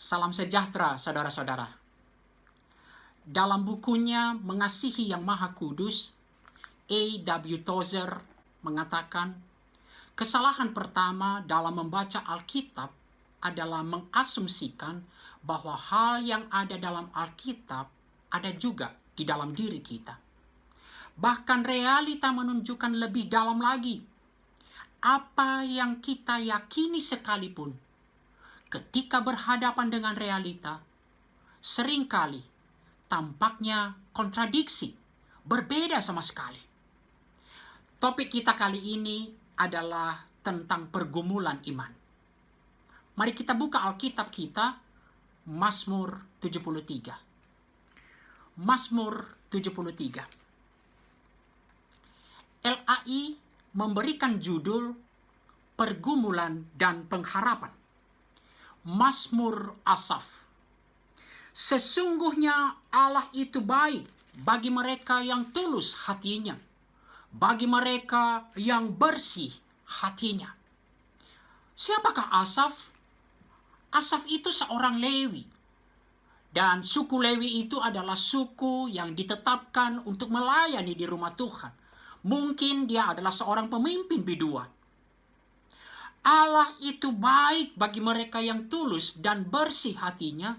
Salam sejahtera, saudara-saudara. Dalam bukunya Mengasihi Yang Maha Kudus, A.W. Tozer mengatakan, kesalahan pertama dalam membaca Alkitab adalah mengasumsikan bahwa hal yang ada dalam Alkitab ada juga di dalam diri kita. Bahkan realita menunjukkan lebih dalam lagi. Apa yang kita yakini sekalipun, ketika berhadapan dengan realita, seringkali tampaknya kontradiksi, berbeda sama sekali. Topik kita kali ini adalah tentang pergumulan iman. Mari kita buka Alkitab kita, Mazmur 73. Mazmur 73. LAI memberikan judul Pergumulan dan Pengharapan. Mazmur Asaf. Sesungguhnya Allah itu baik bagi mereka yang tulus hatinya, bagi mereka yang bersih hatinya. Siapakah Asaf? Asaf itu seorang Lewi. Dan suku Lewi itu adalah suku yang ditetapkan untuk melayani di rumah Tuhan. Mungkin dia adalah seorang pemimpin biduan. Allah itu baik bagi mereka yang tulus dan bersih hatinya.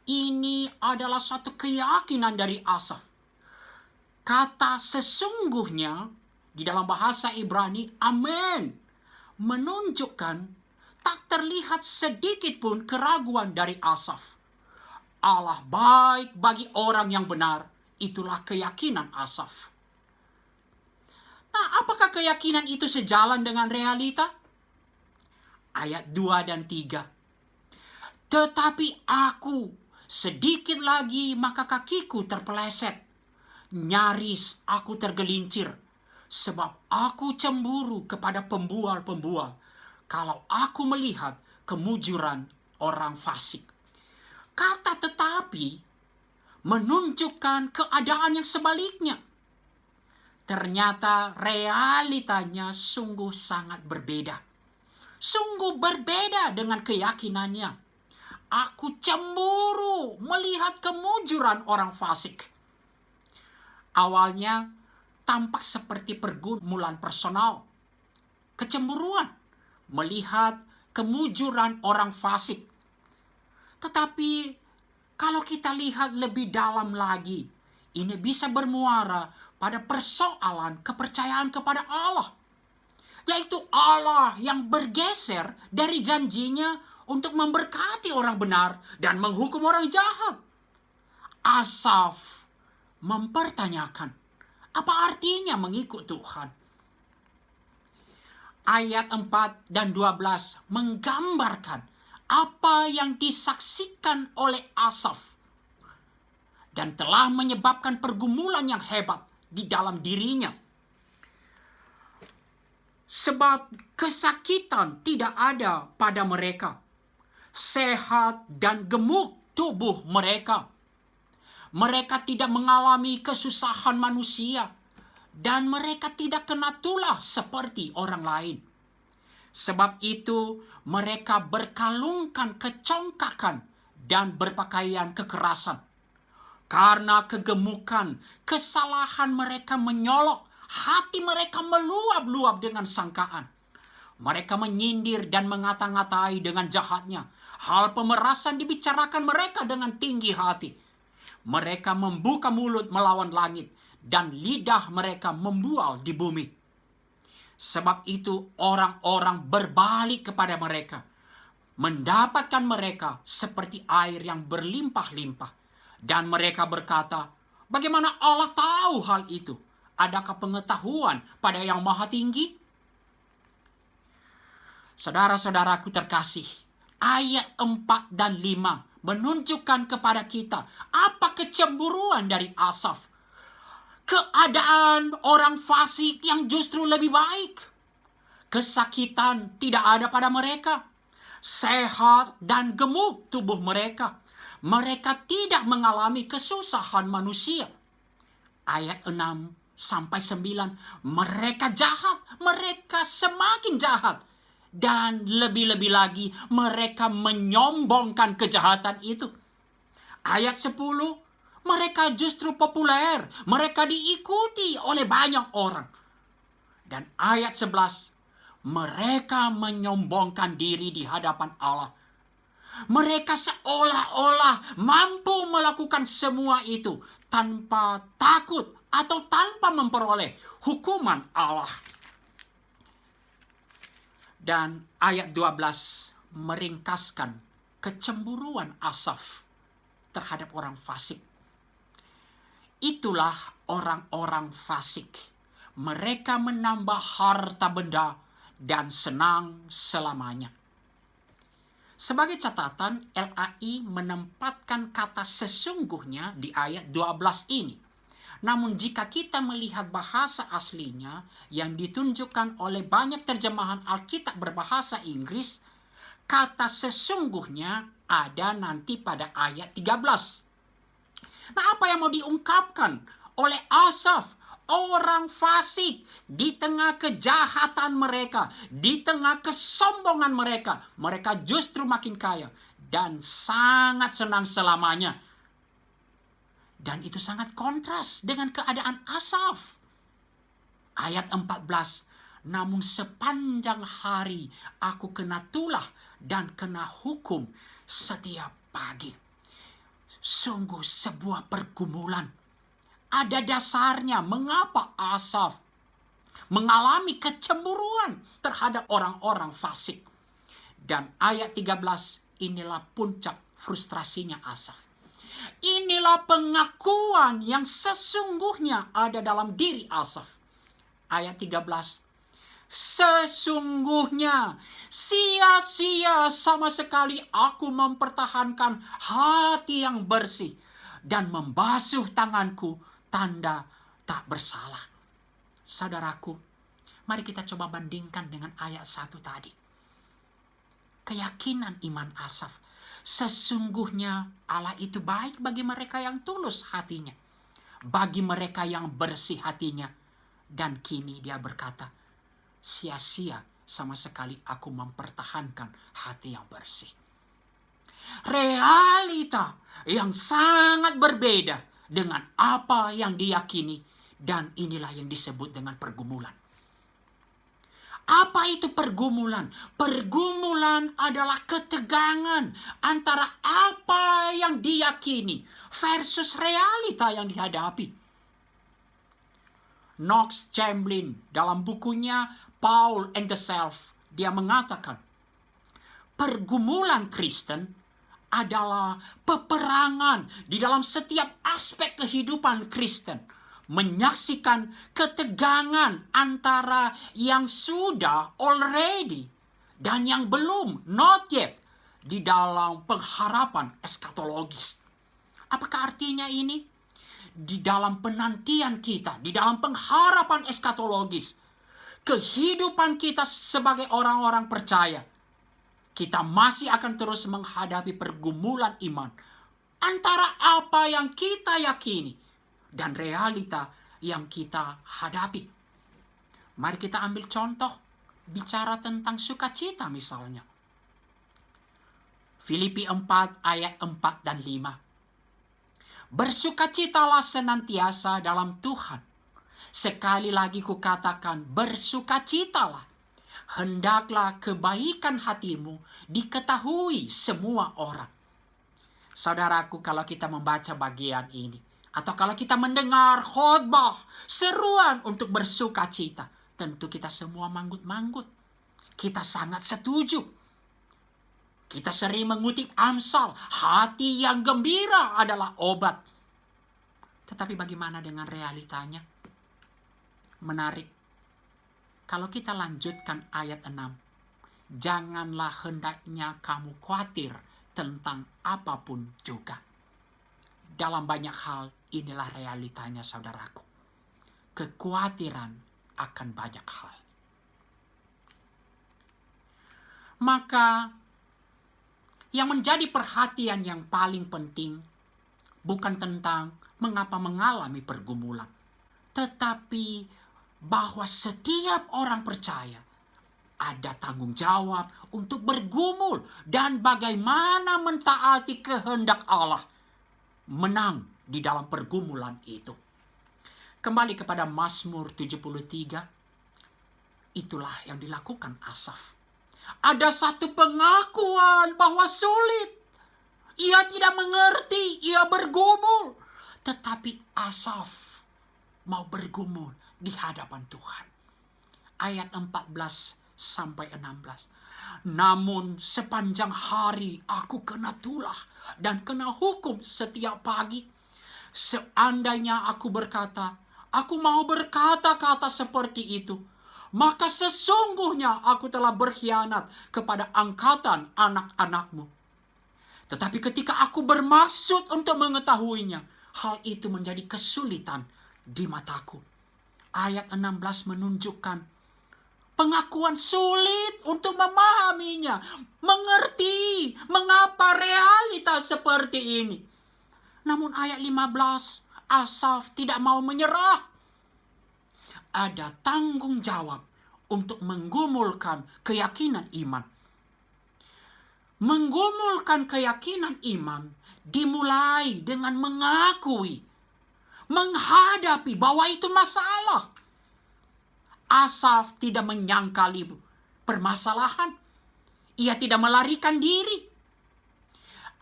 Ini adalah satu keyakinan dari Asaf. Kata sesungguhnya di dalam bahasa Ibrani, amen, menunjukkan tak terlihat sedikit pun keraguan dari Asaf. Allah baik bagi orang yang benar, itulah keyakinan Asaf. Nah, apakah keyakinan itu sejalan dengan realita? Ayat 2 dan 3. Tetapi aku, sedikit lagi maka kakiku terpeleset. Nyaris aku tergelincir. Sebab aku cemburu kepada pembual-pembual. Kalau aku melihat kemujuran orang fasik. Kata tetapi menunjukkan keadaan yang sebaliknya. Ternyata realitanya sungguh sangat berbeda. Sungguh berbeda dengan keyakinannya. Aku cemburu melihat kemujuran orang fasik. Awalnya tampak seperti pergumulan personal. Kecemburuan melihat kemujuran orang fasik. Tetapi kalau kita lihat lebih dalam lagi, ini bisa bermuara pada persoalan kepercayaan kepada Allah. Yaitu Allah yang bergeser dari janjinya untuk memberkati orang benar dan menghukum orang jahat. Asaf mempertanyakan, apa artinya mengikut Tuhan? Ayat 4 dan 12 menggambarkan apa yang disaksikan oleh Asaf dan telah menyebabkan pergumulan yang hebat di dalam dirinya. Sebab kesakitan tidak ada pada mereka. Sehat dan gemuk tubuh mereka. Mereka tidak mengalami kesusahan manusia. Dan mereka tidak kena tulah seperti orang lain. Sebab itu mereka berkalungkan kecongkakan dan berpakaian kekerasan. Karena kegemukan, kesalahan mereka menyolok. Hati mereka meluap-luap dengan sangkaan. Mereka menyindir dan mengata-ngatai dengan jahatnya. Hal pemerasan dibicarakan mereka dengan tinggi hati. Mereka membuka mulut melawan langit. Dan lidah mereka membual di bumi. Sebab itu orang-orang berbalik kepada mereka. Mendapatkan mereka seperti air yang berlimpah-limpah. Dan mereka berkata, bagaimana Allah tahu hal itu? Adakah pengetahuan pada yang maha tinggi? Saudara-saudaraku terkasih, ayat 4 dan 5 menunjukkan kepada kita apa kecemburuan dari Asaf. Keadaan orang fasik yang justru lebih baik. Kesakitan tidak ada pada mereka. Sehat dan gemuk tubuh mereka. Mereka tidak mengalami kesusahan manusia. Ayat 6 sampai 9. Mereka jahat. Mereka semakin jahat. Dan lebih-lebih lagi mereka menyombongkan kejahatan itu. Ayat 10, mereka justru populer, mereka diikuti oleh banyak orang. Dan ayat 11, mereka menyombongkan diri di hadapan Allah. Mereka seolah-olah mampu melakukan semua itu tanpa takut atau tanpa memperoleh hukuman Allah. Dan ayat 12 meringkaskan kecemburuan Asaf terhadap orang fasik. Itulah orang-orang fasik. Mereka menambah harta benda dan senang selamanya. Sebagai catatan, LAI menempatkan kata sesungguhnya di ayat 12 ini. Namun jika kita melihat bahasa aslinya yang ditunjukkan oleh banyak terjemahan Alkitab berbahasa Inggris, kata sesungguhnya ada nanti pada ayat 13. Nah, apa yang mau diungkapkan oleh Asaf? Orang fasik di tengah kejahatan mereka, di tengah kesombongan mereka, mereka justru makin kaya dan sangat senang selamanya. Dan itu sangat kontras dengan keadaan Asaf. Ayat 14, namun sepanjang hari aku kena tulah dan kena hukum setiap pagi. Sungguh sebuah pergumulan. Ada dasarnya mengapa Asaf mengalami kecemburuan terhadap orang-orang fasik. Dan ayat 13, inilah puncak frustrasinya Asaf. Inilah pengakuan yang sesungguhnya ada dalam diri Asaf. Ayat 13, sesungguhnya sia-sia sama sekali aku mempertahankan hati yang bersih dan membasuh tanganku tanda tak bersalah. Saudaraku, mari kita coba bandingkan dengan ayat 1 tadi. Keyakinan iman Asaf, sesungguhnya Allah itu baik bagi mereka yang tulus hatinya, bagi mereka yang bersih hatinya. Dan kini dia berkata, sia-sia sama sekali aku mempertahankan hati yang bersih. Realita yang sangat berbeda dengan apa yang diyakini, dan inilah yang disebut dengan pergumulan. Apa itu pergumulan? Pergumulan adalah ketegangan antara apa yang diyakini versus realita yang dihadapi. Knox Chamberlain dalam bukunya Paul and the Self, dia mengatakan, pergumulan Kristen adalah peperangan di dalam setiap aspek kehidupan Kristen. Menyaksikan ketegangan antara yang sudah already dan yang belum not yet di dalam pengharapan eskatologis. Apakah artinya ini? Di dalam penantian kita, di dalam pengharapan eskatologis, kehidupan kita sebagai orang-orang percaya, kita masih akan terus menghadapi pergumulan iman antara apa yang kita yakini dan realita yang kita hadapi. Mari kita ambil contoh, bicara tentang sukacita misalnya. Filipi 4 ayat 4 dan 5. Bersukacitalah senantiasa dalam Tuhan. Sekali lagi kukatakan, bersukacitalah. Hendaklah kebaikan hatimu diketahui semua orang. Saudaraku, kalau kita membaca bagian ini, atau kalau kita mendengar khotbah, seruan untuk bersukacita, tentu kita semua manggut-manggut. Kita sangat setuju. Kita sering mengutip Amsal, hati yang gembira adalah obat. Tetapi bagaimana dengan realitanya? Menarik. Kalau kita lanjutkan ayat 6, janganlah hendaknya kamu khawatir tentang apapun juga. Dalam banyak hal, inilah realitanya saudaraku. Kekhawatiran akan banyak hal. Maka, yang menjadi perhatian yang paling penting, bukan tentang mengapa mengalami pergumulan, tetapi bahwa setiap orang percaya Ada tanggung jawab untuk bergumul dan bagaimana mentaati kehendak Allah. Menang di dalam pergumulan itu. Kembali kepada Mazmur 73. Itulah yang dilakukan Asaf. Ada satu pengakuan bahwa sulit. Ia tidak mengerti, ia bergumul. Tetapi Asaf mau bergumul di hadapan Tuhan. Ayat 14 sampai 16. Namun sepanjang hari aku kena tulah dan kena hukum setiap pagi. Seandainya aku berkata, aku mau berkata-kata seperti itu, maka sesungguhnya aku telah berkhianat kepada angkatan anak-anakmu. Tetapi ketika aku bermaksud untuk mengetahuinya, hal itu menjadi kesulitan di mataku. Ayat 16 menunjukkan pengakuan sulit untuk memahaminya, mengerti mengapa realitas seperti ini. Namun ayat 15, Asaf tidak mau menyerah. Ada tanggung jawab untuk menggumulkan keyakinan iman. Menggumulkan keyakinan iman dimulai dengan mengakui, menghadapi bahwa itu masalah. Asaf tidak menyangkali permasalahan. Ia tidak melarikan diri.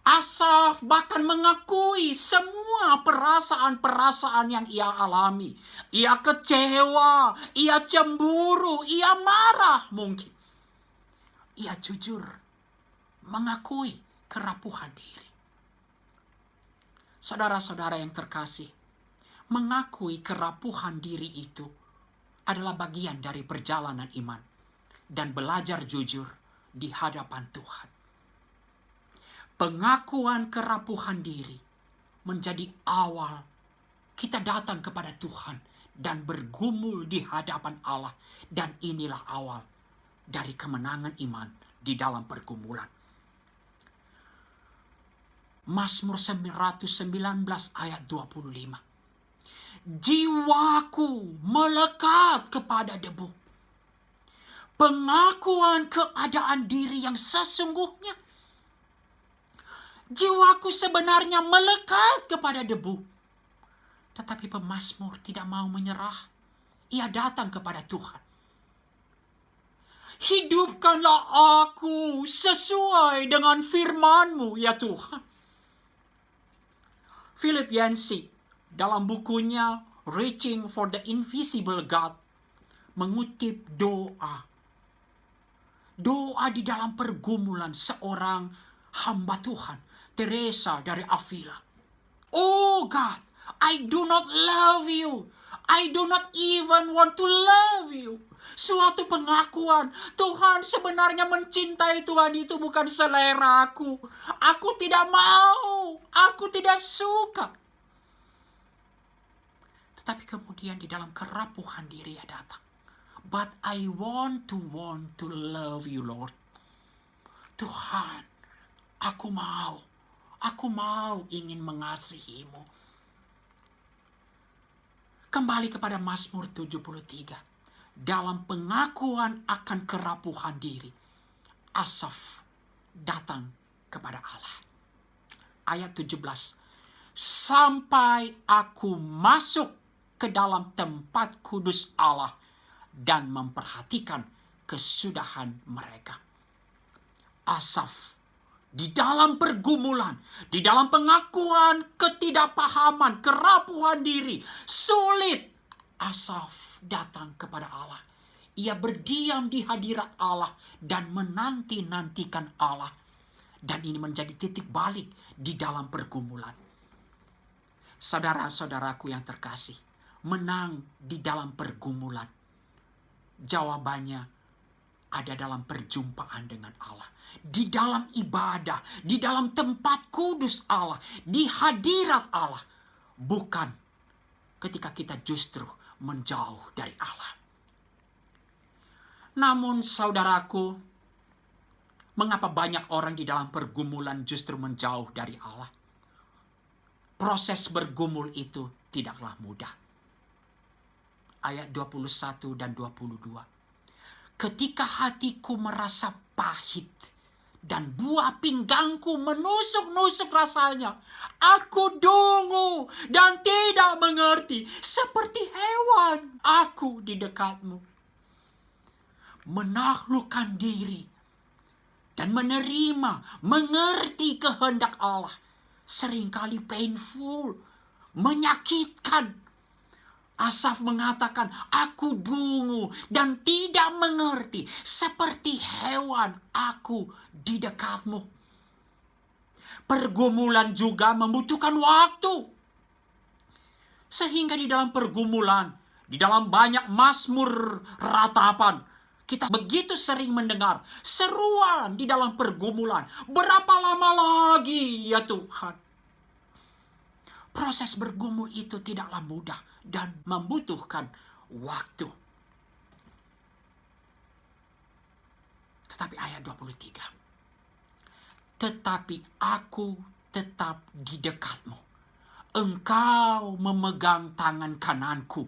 Asaf bahkan mengakui semua perasaan-perasaan yang ia alami. Ia kecewa, ia cemburu, ia marah mungkin. Ia jujur mengakui kerapuhan diri. Saudara-saudara yang terkasih, mengakui kerapuhan diri itu adalah bagian dari perjalanan iman dan belajar jujur di hadapan Tuhan. Pengakuan kerapuhan diri menjadi awal kita datang kepada Tuhan dan bergumul di hadapan Allah, dan inilah awal dari kemenangan iman di dalam pergumulan. Mazmur 119 ayat 25. Jiwaku melekat kepada debu. Pengakuan keadaan diri yang sesungguhnya. Jiwaku sebenarnya melekat kepada debu. Tetapi pemazmur tidak mau menyerah. Ia datang kepada Tuhan. Hidupkanlah aku sesuai dengan firman-Mu, ya Tuhan. Philip Yancey dalam bukunya Reaching for the Invisible God mengutip doa. Doa di dalam pergumulan seorang hamba Tuhan, Teresa dari Avila. Oh God, I do not love you. I do not even want to love you. Suatu pengakuan, Tuhan sebenarnya mencintai Tuhan itu bukan selera aku. Aku tidak mau, aku tidak suka. Tetapi kemudian di dalam kerapuhan diri ia datang. But I want to love you, Lord. Tuhan, aku mau ingin mengasihimu. Kembali kepada Mazmur 73. Dalam pengakuan akan kerapuhan diri, Asaf datang kepada Allah. Ayat 17. Sampai aku masuk ke dalam tempat kudus Allah dan memperhatikan kesudahan mereka. Asaf di dalam pergumulan, di dalam pengakuan ketidakpahaman, kerapuhan diri, sulit, Asaf datang kepada Allah. Ia berdiam di hadirat Allah dan menanti-nantikan Allah. Dan ini menjadi titik balik di dalam pergumulan. Saudara-saudaraku yang terkasih, menang di dalam pergumulan. Jawabannya ada dalam perjumpaan dengan Allah. Di dalam ibadah, di dalam tempat kudus Allah, di hadirat Allah. Bukan ketika kita justru menjauh dari Allah. Namun saudaraku, mengapa banyak orang di dalam pergumulan justru menjauh dari Allah? Proses bergumul itu tidaklah mudah. Ayat 21 dan 22. ketika hatiku merasa pahit dan buah pinggangku menusuk-nusuk rasanya, aku dungu dan tidak mengerti. Seperti hewan, aku di dekatmu. Menaklukkan diri dan menerima, mengerti kehendak Allah seringkali painful, menyakitkan. Asaf mengatakan, aku dungu dan tidak mengerti, seperti hewan aku di dekatmu. Pergumulan juga membutuhkan waktu. Sehingga di dalam pergumulan, di dalam banyak mazmur ratapan, kita begitu sering mendengar seruan di dalam pergumulan. Berapa lama lagi ya Tuhan? Proses bergumul itu tidaklah mudah dan membutuhkan waktu. Tetapi ayat 23. Tetapi aku tetap di dekatmu. Engkau memegang tangan kananku.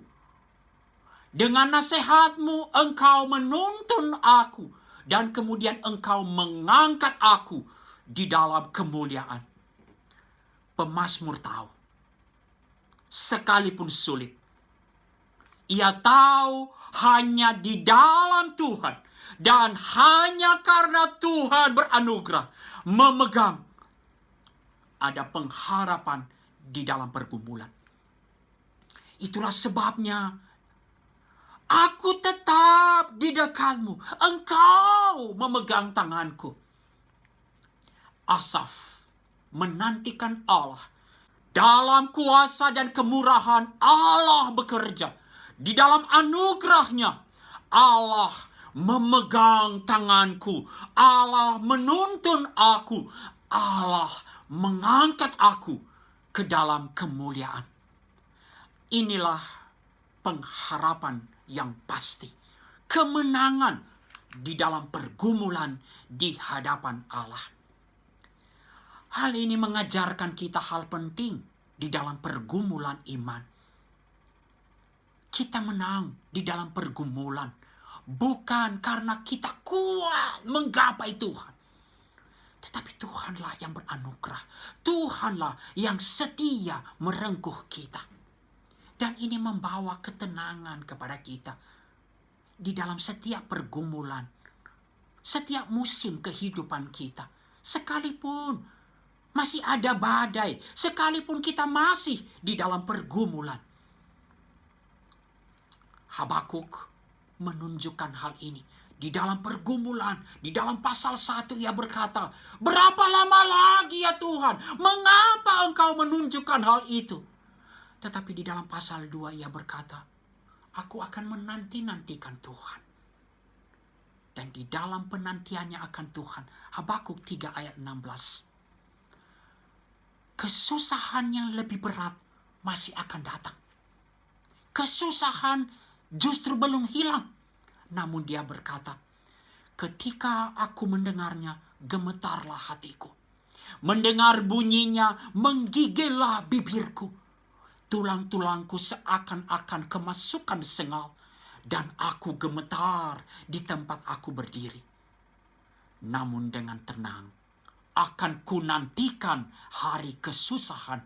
Dengan nasihatmu engkau menuntun aku. Dan kemudian engkau mengangkat aku di dalam kemuliaan. Pemazmur tahu. Sekalipun sulit, ia tahu hanya di dalam Tuhan dan hanya karena Tuhan beranugerah memegang, ada pengharapan di dalam pergumulan. Itulah sebabnya aku tetap di dekatmu, engkau memegang tanganku. Asaf menantikan Allah. Dalam kuasa dan kemurahan Allah bekerja. Di dalam anugerahnya Allah memegang tanganku. Allah menuntun aku. Allah mengangkat aku ke dalam kemuliaan. Inilah pengharapan yang pasti. Kemenangan di dalam pergumulan di hadapan Allah. Hal ini mengajarkan kita hal penting di dalam pergumulan iman. Kita menang di dalam pergumulan bukan karena kita kuat menggapai Tuhan. Tetapi Tuhanlah yang beranugerah. Tuhanlah yang setia merengkuh kita. Dan ini membawa ketenangan kepada kita di dalam setiap pergumulan, setiap musim kehidupan kita. Sekalipun masih ada badai, sekalipun kita masih di dalam pergumulan. Habakuk menunjukkan hal ini. Di dalam pergumulan, di dalam pasal 1 ia berkata, berapa lama lagi ya Tuhan? Mengapa engkau menunjukkan hal itu? Tetapi di dalam pasal 2 ia berkata, aku akan menanti-nantikan Tuhan. Dan di dalam penantiannya akan Tuhan, Habakuk 3 ayat 16. Kesusahan yang lebih berat masih akan datang. Kesusahan justru belum hilang. Namun dia berkata, ketika aku mendengarnya, gemetarlah hatiku. Mendengar bunyinya, menggigillah bibirku. Tulang-tulangku seakan-akan kemasukan sengal. Dan aku gemetar di tempat aku berdiri. Namun dengan tenang, akan kunantikan hari kesusahan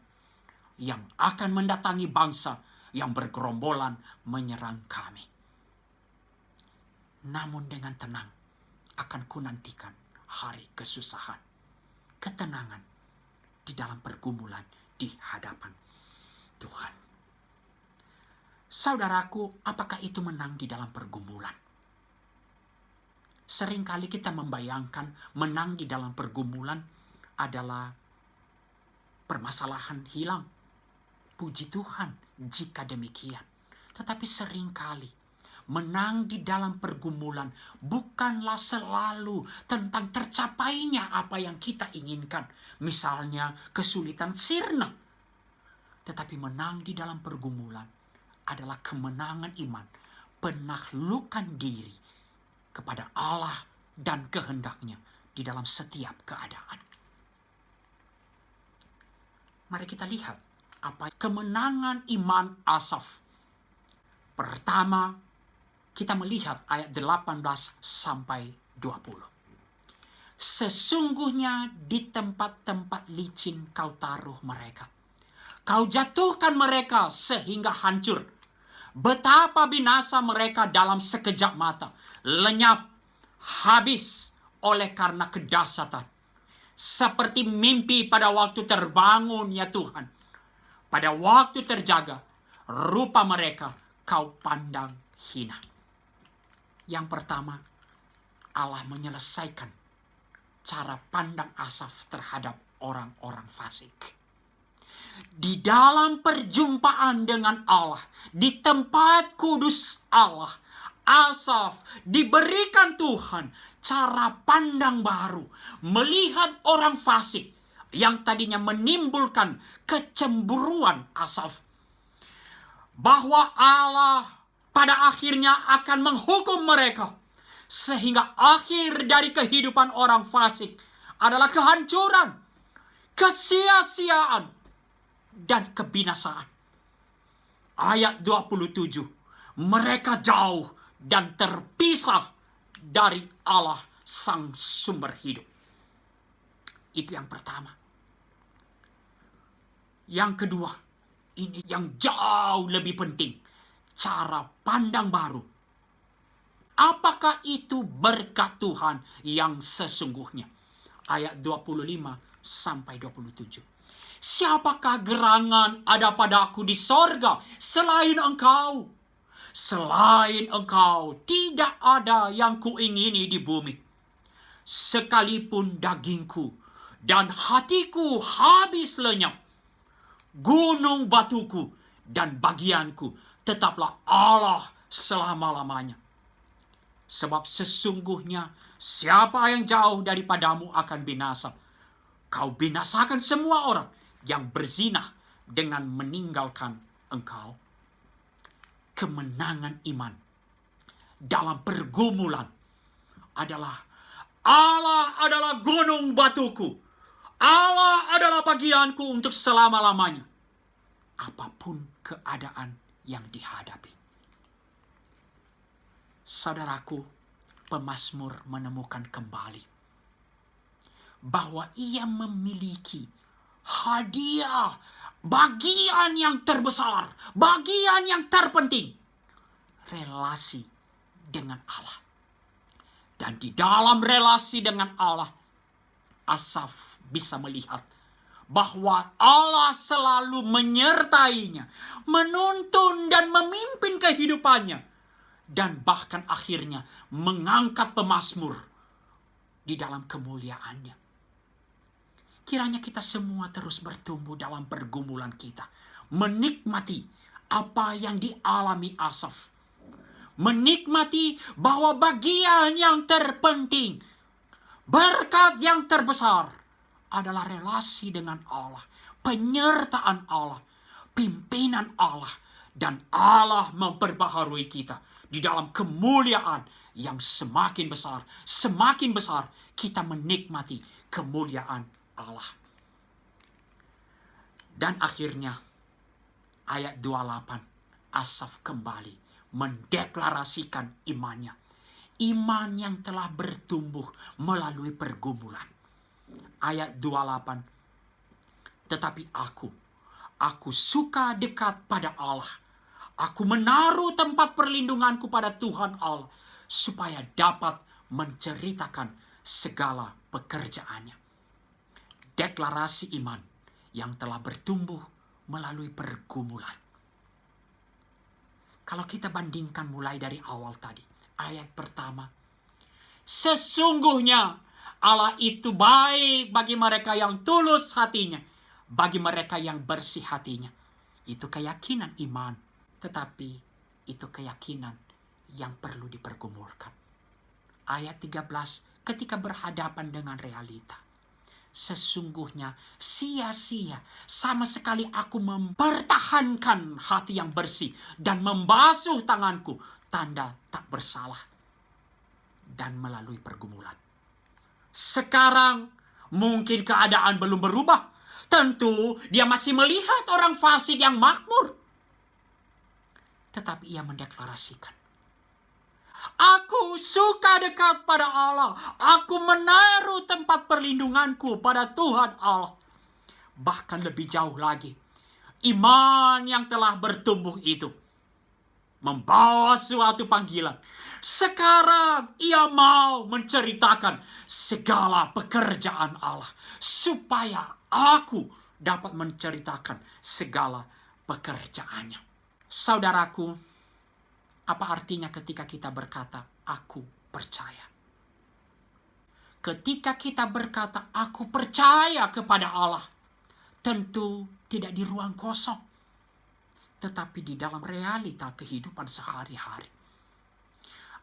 yang akan mendatangi bangsa yang bergerombolan menyerang kami. Namun dengan tenang akan kunantikan hari kesusahan. Ketenangan di dalam pergumulan di hadapan Tuhan. Saudaraku, apakah itu menang di dalam pergumulan? Seringkali kita membayangkan menang di dalam pergumulan adalah permasalahan hilang. Puji Tuhan jika demikian. Tetapi seringkali menang di dalam pergumulan bukanlah selalu tentang tercapainya apa yang kita inginkan. Misalnya kesulitan sirna. Tetapi menang di dalam pergumulan adalah kemenangan iman. Penaklukan diri kepada Allah dan kehendaknya di dalam setiap keadaan. Mari kita lihat apa kemenangan iman Asaf. Pertama, kita melihat ayat 18 sampai 20. Sesungguhnya di tempat-tempat licin kau taruh mereka. Kau jatuhkan mereka sehingga hancur. Betapa binasa mereka dalam sekejap mata. Lenyap, habis oleh karena kedahsyatan. Seperti mimpi pada waktu terbangun ya Tuhan. Pada waktu terjaga, rupa mereka kau pandang hina. Yang pertama, Allah menyelesaikan cara pandang Asaf terhadap orang-orang fasik. Di dalam perjumpaan dengan Allah, di tempat kudus Allah, Asaf diberikan Tuhan cara pandang baru, melihat orang fasik yang tadinya menimbulkan kecemburuan Asaf, bahwa Allah pada akhirnya akan menghukum mereka. Sehingga akhir dari kehidupan orang fasik adalah kehancuran, kesia-siaan, dan kebinasaan. Ayat 27, mereka jauh dan terpisah dari Allah sang sumber hidup. Itu yang pertama. Yang kedua, ini yang jauh lebih penting, cara pandang baru. Apakah itu berkat Tuhan yang sesungguhnya? Ayat 25 sampai 27. Siapakah gerangan ada padaku di sorga selain engkau? Selain engkau tidak ada yang kuingini di bumi. Sekalipun dagingku dan hatiku habis lenyap, gunung batuku dan bagianku tetaplah Allah selama-lamanya. Sebab sesungguhnya siapa yang jauh daripadamu akan binasa. Kau binasakan semua orang yang berzinah dengan meninggalkan engkau. Kemenangan iman dalam pergumulan adalah Allah adalah gunung batuku. Allah adalah bagianku untuk selama-lamanya. Apapun keadaan yang dihadapi. Saudaraku, pemazmur menemukan kembali bahwa ia memiliki hadiah, bagian yang terbesar, bagian yang terpenting, relasi dengan Allah. Dan di dalam relasi dengan Allah, Asaf bisa melihat bahwa Allah selalu menyertainya, menuntun dan memimpin kehidupannya. Dan bahkan akhirnya mengangkat pemazmur di dalam kemuliaannya. Kiranya kita semua terus bertumbuh dalam pergumulan kita. Menikmati apa yang dialami Asaf. Menikmati bahwa bagian yang terpenting, berkat yang terbesar adalah relasi dengan Allah. Penyertaan Allah, pimpinan Allah. Dan Allah memperbaharui kita. Di dalam kemuliaan yang semakin besar kita menikmati kemuliaan Allah. Dan akhirnya ayat 28, Asaf kembali mendeklarasikan imannya. Iman yang telah bertumbuh melalui pergumulan. Ayat 28, tetapi aku suka dekat pada Allah. Aku menaruh tempat perlindunganku pada Tuhan Allah, supaya dapat menceritakan segala pekerjaannya. Deklarasi iman yang telah bertumbuh melalui pergumulan. Kalau kita bandingkan mulai dari awal tadi, ayat pertama, sesungguhnya Allah itu baik bagi mereka yang tulus hatinya, bagi mereka yang bersih hatinya. Itu keyakinan iman. Tetapi itu keyakinan yang perlu dipergumulkan. Ayat 13, ketika berhadapan dengan realita. Sesungguhnya sia-sia sama sekali aku mempertahankan hati yang bersih dan membasuh tanganku, tanda tak bersalah. Dan melalui pergumulan. Sekarang mungkin keadaan belum berubah. Tentu dia masih melihat orang fasik yang makmur. Tetapi ia mendeklarasikan, Aku suka dekat pada Allah. Aku menaruh tempat perlindunganku pada Tuhan Allah. Bahkan lebih jauh lagi, iman yang telah bertumbuh itu membawa suatu panggilan. Sekarang ia mau menceritakan segala pekerjaan Allah, supaya aku dapat menceritakan segala pekerjaannya. Saudaraku, apa artinya ketika kita berkata, aku percaya? Ketika kita berkata, aku percaya kepada Allah, tentu tidak di ruang kosong, tetapi di dalam realita kehidupan sehari-hari.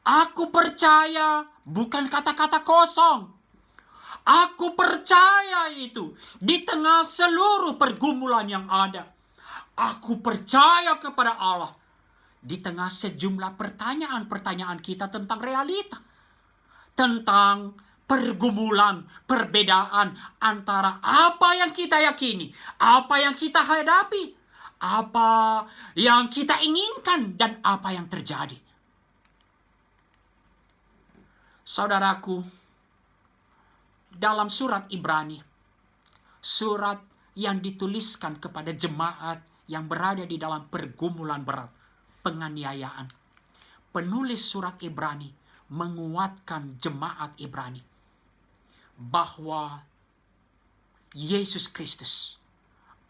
Aku percaya bukan kata-kata kosong. Aku percaya itu di tengah seluruh pergumulan yang ada. Aku percaya kepada Allah di tengah sejumlah pertanyaan-pertanyaan kita tentang realita. Tentang pergumulan, perbedaan antara apa yang kita yakini, apa yang kita hadapi, apa yang kita inginkan, dan apa yang terjadi. Saudaraku, dalam surat Ibrani, surat yang dituliskan kepada jemaat yang berada di dalam pergumulan berat, penganiayaan, penulis surat Ibrani menguatkan jemaat Ibrani bahwa Yesus Kristus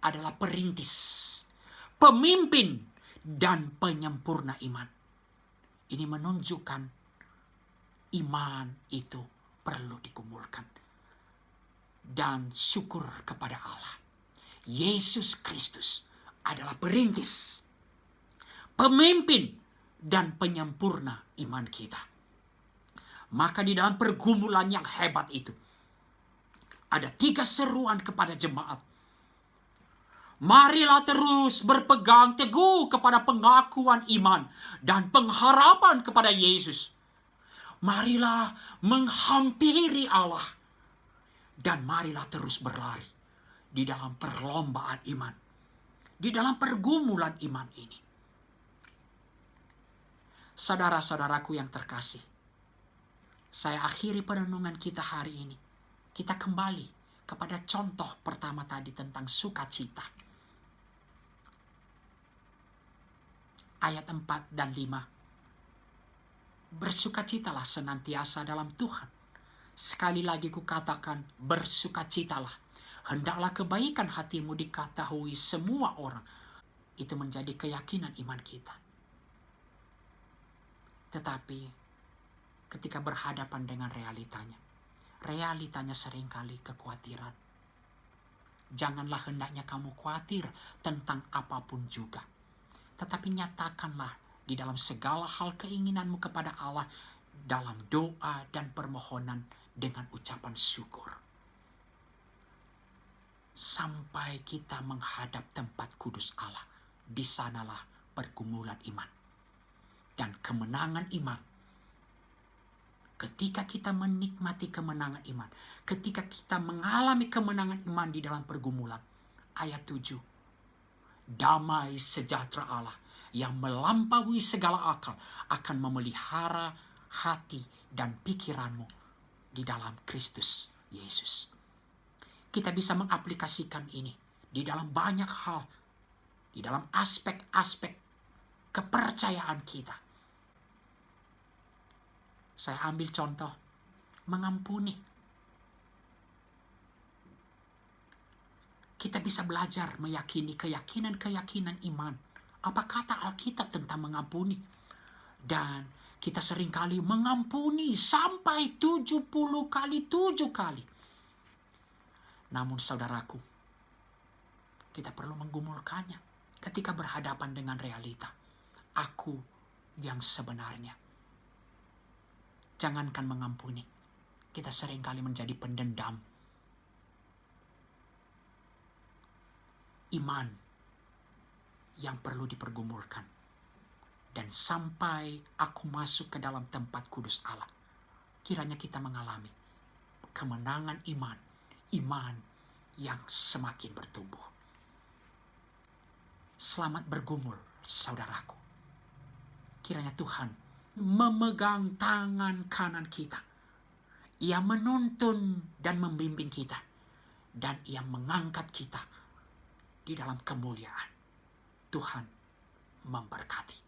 adalah perintis, pemimpin, dan penyempurna iman. Ini menunjukkan iman itu perlu digumulkan. Dan syukur kepada Allah, Yesus Kristus adalah perintis, pemimpin, dan penyempurna iman kita. Maka di dalam pergumulan yang hebat itu, ada 3 seruan kepada jemaat. Marilah terus berpegang teguh kepada pengakuan iman dan pengharapan kepada Yesus. Marilah menghampiri Allah. Dan marilah terus berlari di dalam perlombaan iman, di dalam pergumulan iman ini. Saudara-saudaraku yang terkasih, saya akhiri perenungan kita hari ini. Kita kembali kepada contoh pertama tadi tentang sukacita. Ayat 4 dan 5. Bersukacitalah senantiasa dalam Tuhan. Sekali lagi kukatakan, bersukacitalah. Hendaklah kebaikan hatimu diketahui semua orang. Itu menjadi keyakinan iman kita. Tetapi ketika berhadapan dengan realitanya seringkali kekhawatiran. Janganlah hendaknya kamu khawatir tentang apapun juga. Tetapi nyatakanlah di dalam segala hal keinginanmu kepada Allah dalam doa dan permohonan dengan ucapan syukur. Sampai kita menghadap tempat kudus Allah, di sanalah pergumulan iman dan kemenangan iman. Ketika kita menikmati kemenangan iman, ketika kita mengalami kemenangan iman di dalam pergumulan, ayat 7, damai sejahtera Allah yang melampaui segala akal akan memelihara hati dan pikiranmu di dalam Kristus Yesus. Kita bisa mengaplikasikan ini di dalam banyak hal, di dalam aspek-aspek kepercayaan kita. Saya ambil contoh, mengampuni. Kita bisa belajar meyakini keyakinan-keyakinan iman. Apa kata Alkitab tentang mengampuni? Dan kita seringkali mengampuni sampai 70 kali 7 kali. Namun saudaraku, kita perlu menggumulkannya ketika berhadapan dengan realita. Aku yang sebenarnya. Jangankan mengampuni, kita seringkali menjadi pendendam. Iman yang perlu dipergumulkan. Dan sampai aku masuk ke dalam tempat kudus Allah, kiranya kita mengalami kemenangan iman yang semakin bertumbuh. Selamat bergumul, saudaraku. Kiranya Tuhan memegang tangan kanan kita. Ia menuntun dan membimbing kita. Dan Ia mengangkat kita di dalam kemuliaan. Tuhan memberkati.